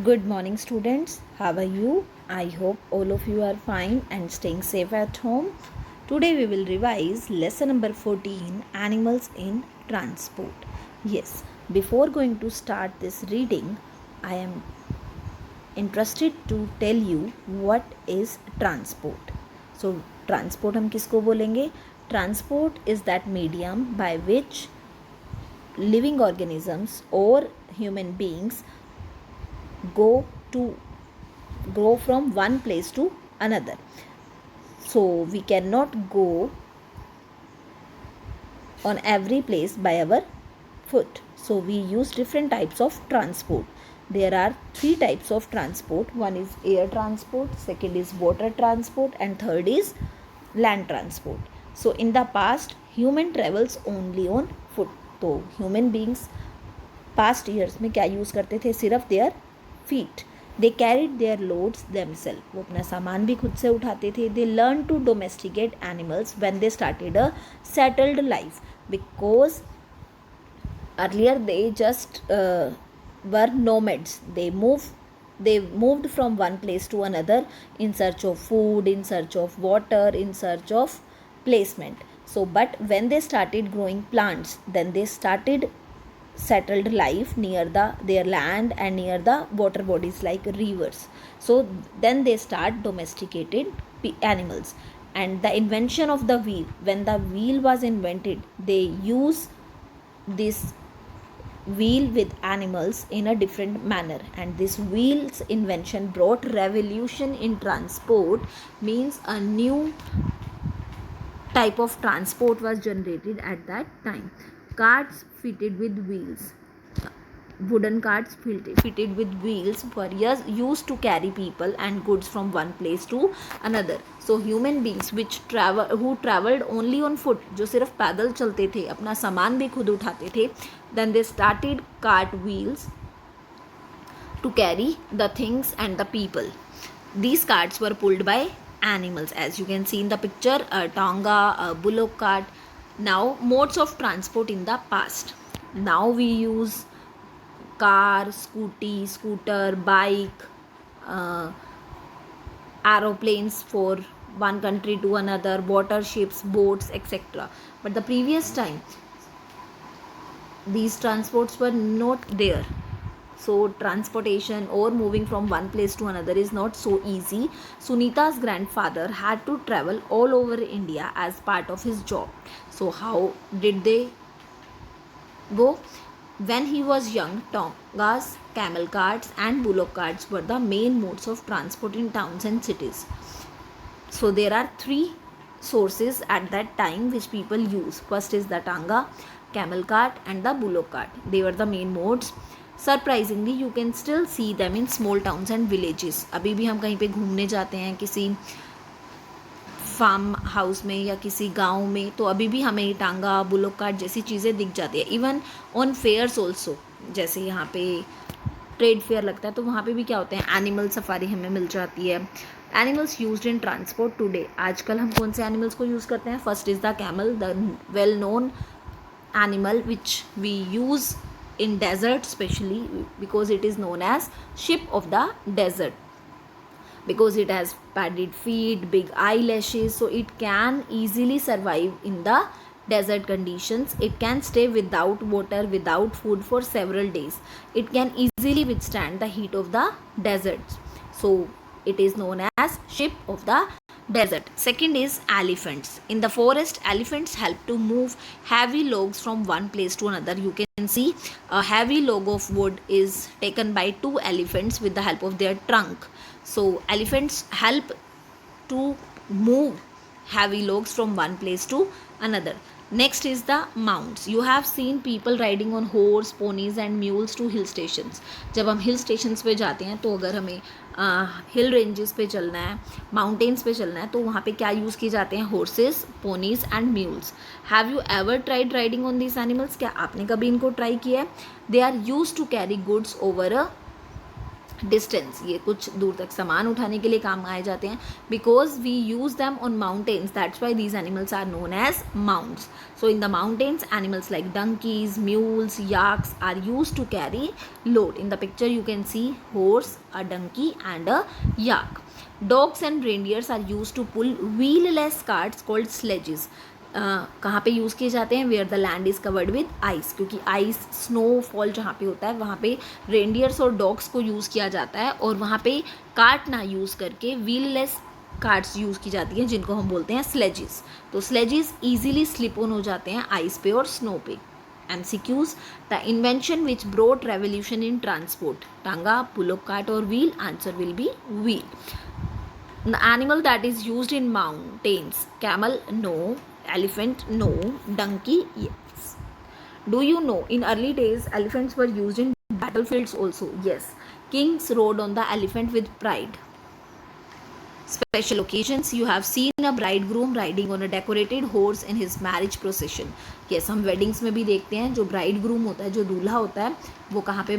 Good morning, students. How are you? I hope all of you are fine and staying safe at home. Today, we will revise lesson number 14 Animals in Transport. Yes, before going to start this reading, I am interested to tell you what is transport. So, transport हम किसको बोलेंगे? Transport is that medium by which living organisms or human beings go to go from one place to another. So we cannot go on every place by our foot. So we use different types of transport. There are three types of transport. One is air transport, second is water transport, and third is land transport. So in the past, human travels only on foot. तो human beings past years में क्या use करते थे? सिर्फ their feet. They carried their loads themselves, वो अपना सामान भी खुद से उठाते थे. They learn to domesticate animals when they started a settled life because earlier they just were nomads. They moved from one place to another in search of food, in search of water, in search of placement. So but when they started growing plants, then they started settled life near their land and near the water bodies like rivers. So then they start domesticated animals. And the invention of the wheel, when the wheel was invented, they use this wheel with animals in a different manner, and this wheel's invention brought revolution in transport. Means a new type of transport was generated at that time. Carts fitted with wheels, wooden carts fitted with wheels were used to carry people and goods from one place to another. So human beings who traveled only on foot, जो सिर्फ पैदल चलते थे, अपना सामान भी खुद उठाते थे, then they started cart wheels to carry the things and the people. These carts were pulled by animals, as you can see in the picture, a tonga, a bullock cart. Now modes of transport in the past. Now we use car, scooter, bike, uh, aeroplanes for one country to another, water ships, boats, etc. But the previous time, these transports were not there. So transportation or moving from one place to another is not so easy. Sunita's grandfather had to travel all over India as part of his job. So how did they go? When he was young, tongas, camel carts and bullock carts were the main modes of transport in towns and cities. So there are three sources at that time which people use. First is the tanga, camel cart and the bullock cart. They were the main modes. Surprisingly, you can still see them in small towns and villages. अभी भी हम कहीं पे घूमने जाते हैं किसी farm house में या किसी गांव में, तो अभी भी हमें टांगा, बुलोक कार्ट जैसी चीज़ें दिख जाती है. इवन ऑन फेयर्स ऑल्सो, जैसे यहाँ पे ट्रेड फेयर लगता है तो वहाँ पे भी क्या होते हैं, एनिमल सफारी हमें मिल जाती है. Animals used in transport today. आजकल हम कौन से एनिमल्स को यूज़ करते हैं? First is the camel, the well known animal which we use in desert, especially because it is known as ship of the desert, because it has padded feet, big eyelashes, so it can easily survive in the desert conditions. It can stay without water, without food for several days. It can easily withstand the heat of the desert, so it is known as ship of the desert. Second is elephants. In the forest, elephants help to move heavy logs from one place to another. You can see a heavy log of wood is taken by two elephants with the help of their trunk. So elephants help to move heavy logs from one place to another. Next is the mounts. You have seen people riding on horse, ponies and mules to hill stations. जब हम hill stations पे जाते हैं, तो अगर हमें hill ranges पे चलना है, माउंटेन्स पे चलना है, तो वहाँ पे क्या यूज़ किए जाते हैं? Horses, ponies and mules. Have you ever tried riding on this animals? क्या आपने कभी इनको ट्राई किया है? They are use to carry goods over a distance, ये कुछ दूर तक सामान उठाने के लिए काम आए जाते हैं. Because we use them on mountains, that's why these animals are known as mounts. So in the mountains, animals like donkeys, mules, yaks are used to carry load. In the picture you can see horse, a donkey and a yak. Dogs and reindeers are used to pull wheelless carts called sledges. कहाँ पे use किए जाते हैं? Where the land is covered with ice, क्योंकि ice snowfall जहाँ पे होता है वहाँ पे रेंडियर्स और डॉग्स को यूज़ किया जाता है, और वहाँ पे कार्ट ना यूज़ करके व्हीललेस कार्ट्स यूज़ की जाती हैं जिनको हम बोलते हैं स्लेजेस. तो स्लेजेस ईजिली स्लिप ऑन हो जाते हैं आइस पे और स्नो पे. MCQs, the invention which brought revolution in transport. Tanga, bullock cart or wheel? Answer will be wheel. The animal that is used in mountains. Camel? No. Elephant? No. Donkey? Yes. Do you know in early days elephants were used in battlefields also? Yes. Kings rode on the elephant with pride. Special occasions, you have seen a bridegroom riding on a decorated horse in his marriage procession. Yes, हम weddings में भी देखते हैं जो bridegroom होता है, जो दूल्हा होता है, वो कहाँ पे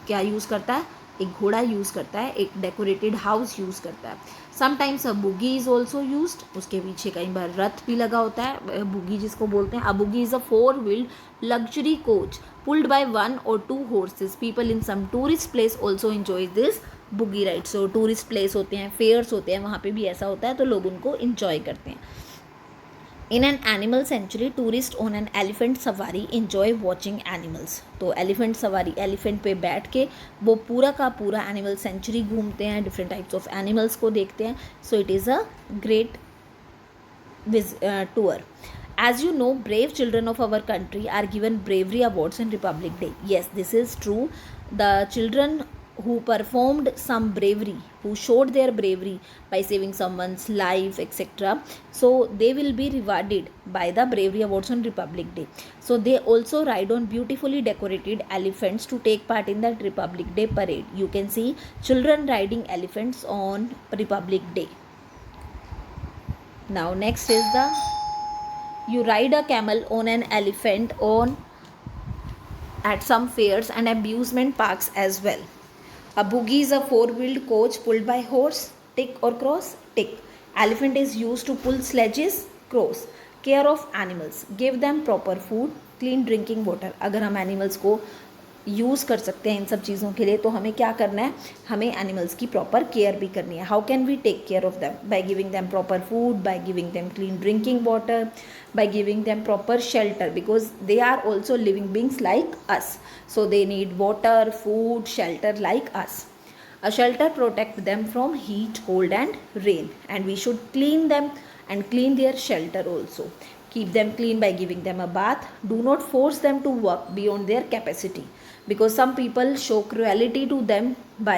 क्या यूज़ करता है? एक घोड़ा यूज़ करता है, एक डेकोरेटेड हाउस यूज़ करता है. Sometimes a bogie is also used, उसके पीछे कई बार रथ भी लगा होता है, बुगी जिसको बोलते हैं. A bogie is a 4-wheeled luxury coach pulled by 1 or 2 horses. People in some tourist place also enjoy this बुगी ride. So tourist place होते हैं, फेयर्स होते हैं, वहाँ पे भी ऐसा होता है, तो लोग उनको इन्जॉय करते हैं. In an animal sanctuary, tourist on an elephant सवारी इन्जॉय वॉचिंग एनिमल्स. तो एलिफेंट सवारी, एलिफेंट पे बैठ के वो पूरा का पूरा एनिमल सेंचुरी घूमते हैं, डिफरेंट टाइप्स ऑफ एनिमल्स को देखते हैं. So it is a great tour. As you know, brave children of our country are given bravery awards in Republic Day. Yes, this is true. The children who performed some bravery, who showed their bravery by saving someone's life, etc., so they will be rewarded by the bravery awards on Republic Day. So they also ride on beautifully decorated elephants to take part in that Republic Day parade. You can see children riding elephants on Republic Day. Now next is the, you ride a camel on an elephant on at some fairs and amusement parks as well. A buggy is a 4-wheeled coach pulled by horse. Tick or cross? Tick. Elephant is used to pull sledges. Cross. Care of animals. Give them proper food. Clean drinking water. अगर हम animals को use कर सकते हैं इन सब चीज़ों के लिए, तो हमें क्या करना है? हमें एनिमल्स की प्रॉपर केयर भी करनी है. How can we take care of them? By giving them proper food, by giving them clean drinking water, by giving them proper shelter, because they are also living beings like us, so they need water, food, shelter like us. A shelter protect them from heat, cold and rain, and we should clean them and clean their shelter also. Keep them clean by giving them a bath. Do not force them to work beyond their capacity, because some people show cruelty to them by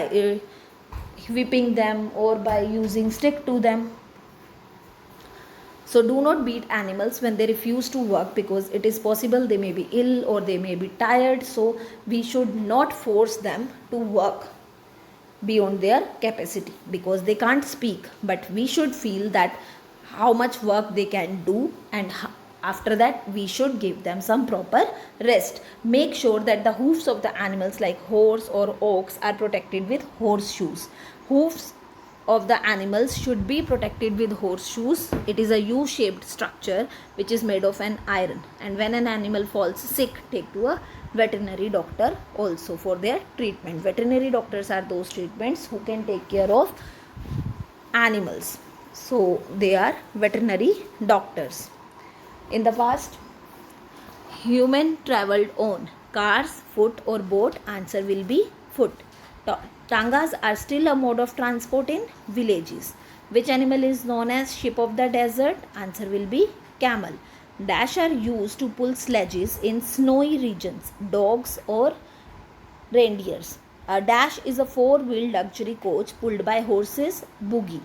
whipping them or by using stick to them. So do not beat animals when they refuse to work, because it is possible they may be ill or they may be tired. So we should not force them to work beyond their capacity, because they can't speak, but we should feel that how much work they can do, and after that we should give them some proper rest. Make sure that the hoofs of the animals like horse or ox are protected with horseshoes. Hoofs of the animals should be protected with horseshoes. It is a U-shaped structure which is made of an iron, and when an animal falls sick, take to a veterinary doctor also for their treatment. Veterinary doctors are those treatments who can take care of animals, so they are veterinary doctors. In the past, human traveled on cars, foot or boat. Answer will be foot. Tangas are still a mode of transport in villages. Which animal is known as ship of the desert? Answer will be camel. Dash are used to pull sledges in snowy regions. Dogs or reindeers. A dash is a 4-wheeled luxury coach pulled by horses. Buggy.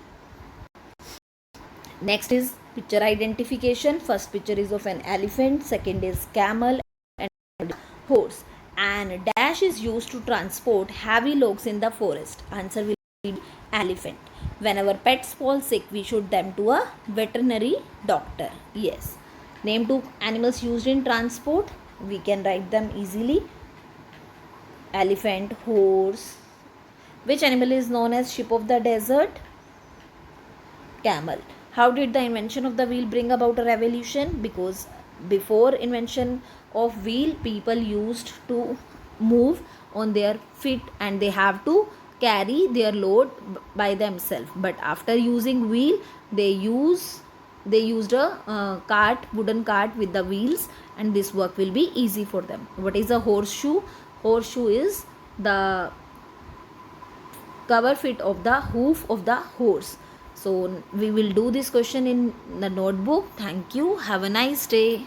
Next is picture identification. First picture is of an elephant. Second is camel and horse. And dash is used to transport heavy loads in the forest. Answer will be elephant. When our pets fall sick, we should them to a veterinary doctor. Yes. Name 2 animals used in transport. We can write them easily. Elephant, horse. Which animal is known as sheep of the desert? Camel. How did the invention of the wheel bring about a revolution? Because before invention of wheel, people used to move on their feet and they have to carry their load by themselves. But after using wheel, they used a cart, wooden cart with the wheels, and this work will be easy for them. What is a horseshoe? Horseshoe is the cover fit of the hoof of the horse. So we will do this question in the notebook. Thank you. Have a nice day.